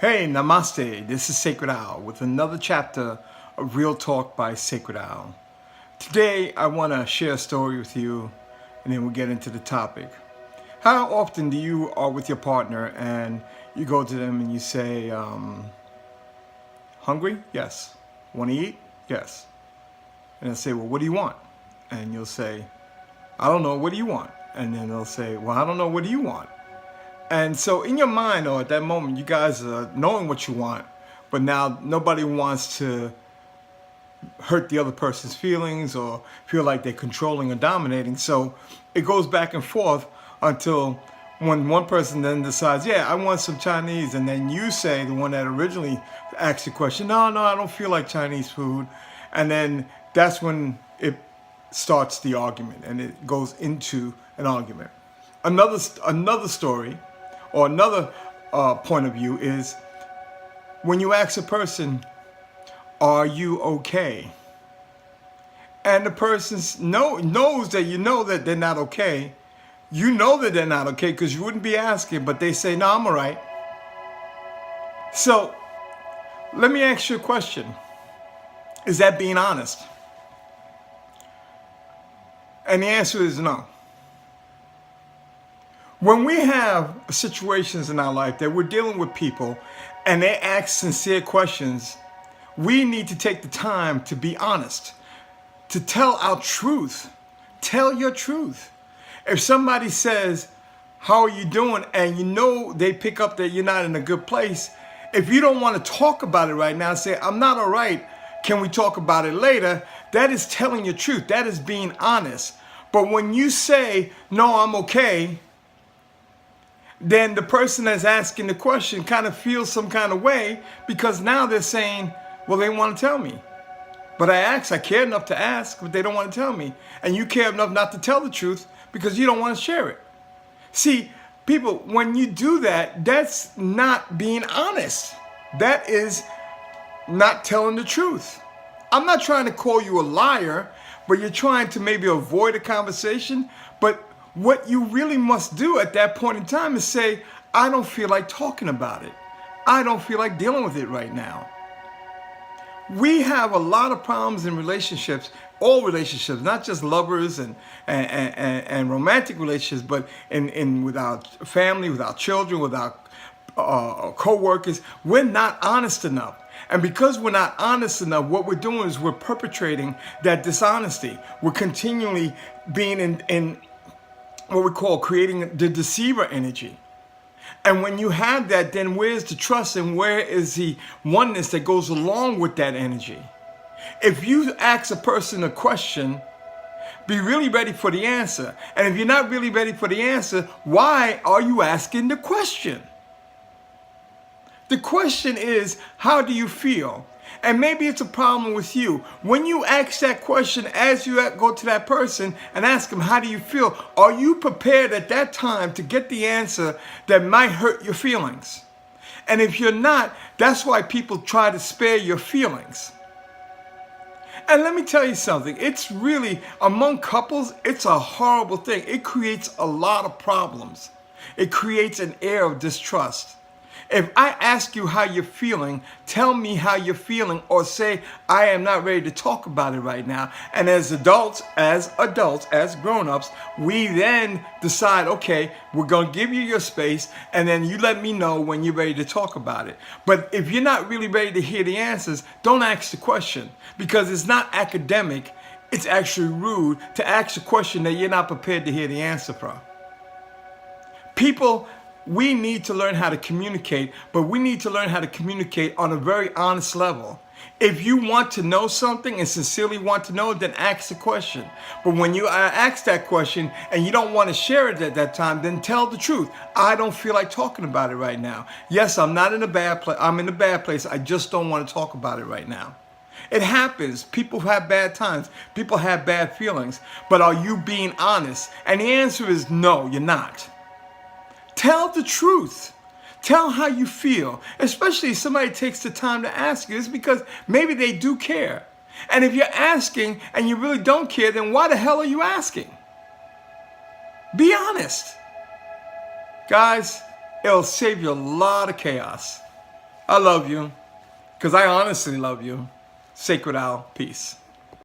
Hey, namaste. This is Sacredowl with another chapter of Real Talk by Sacredowl. Today, I want to share a story with you, and then we'll get into the topic. How often do you are with your partner and you go to them and you say, hungry? Yes. Want to eat? Yes. And they'll say, well, what do you want? And you'll say, I don't know, what do you want? And then they'll say, well, I don't know, what do you want? And so in your mind, or at that moment, you guys are knowing what you want, but now nobody wants to hurt the other person's feelings or feel like they're controlling or dominating. So it goes back and forth until when one person then decides, yeah, I want some Chinese. And then you say, the one that originally asked the question, no, I don't feel like Chinese food. And then that's when it starts the argument and it goes into an argument. Another story or another point of view is when you ask a person, are you okay? And the person knows that you know that they're not okay. You know that they're not okay because you wouldn't be asking, but they say, no, I'm all right. So let me ask you a question. Is that being honest? And the answer is no. When we have situations in our life that we're dealing with people and they ask sincere questions, we need to take the time to be honest, to tell our truth. Tell your truth. If somebody says, how are you doing? And you know they pick up that you're not in a good place. If you don't want to talk about it right now, say, I'm not all right. Can we talk about it later? That is telling your truth. That is being honest. But when you say, no, I'm okay, then the person that's asking the question kind of feels some kind of way because now they're saying, well, they want to tell me. But I care enough to ask, but they don't want to tell me. And you care enough not to tell the truth because you don't want to share it. See, people, when you do that, that's not being honest. That is not telling the truth. I'm not trying to call you a liar, but you're trying to maybe avoid a conversation. But what you really must do at that point in time is say, I don't feel like talking about it. I don't feel like dealing with it right now. We have a lot of problems in relationships, all relationships, not just lovers and romantic relationships, but with our family, with our children, with our co-workers. We're not honest enough. And because we're not honest enough, what we're doing is we're perpetrating that dishonesty. We're continually being in what we call creating the deceiver energy. And when you have that, then where's the trust and where is the oneness that goes along with that energy? If you ask a person a question, be really ready for the answer. And if you're not really ready for the answer, why are you asking the question? The question is, how do you feel? And maybe it's a problem with you. When you ask that question, as you go to that person and ask them, how do you feel? Are you prepared at that time to get the answer that might hurt your feelings? And if you're not, that's why people try to spare your feelings. And let me tell you something. It's really, among couples, it's a horrible thing. It creates a lot of problems. It creates an air of distrust. If I ask you how you're feeling, tell me how you're feeling, or say, I am not ready to talk about it right now. And as adults, as grown-ups, we then decide, okay, we're going to give you your space, and then you let me know when you're ready to talk about it. But if you're not really ready to hear the answers, don't ask the question, because it's not academic. It's actually rude to ask a question that you're not prepared to hear the answer from. People, we need to learn how to communicate, but we need to learn how to communicate on a very honest level. If you want to know something and sincerely want to know, then ask the question. But when you ask that question and you don't want to share it at that time, then tell the truth. I don't feel like talking about it right now. Yes, I'm not in a bad place. I'm in a bad place. I just don't want to talk about it right now. It happens. People have bad times. People have bad feelings. But are you being honest? And the answer is no, you're not. Tell the truth. Tell how you feel, especially if somebody takes the time to ask you. It's because maybe they do care. And if you're asking and you really don't care, then why the hell are you asking? Be honest. Guys, it'll save you a lot of chaos. I love you. Because I honestly love you. Sacredowl. Peace.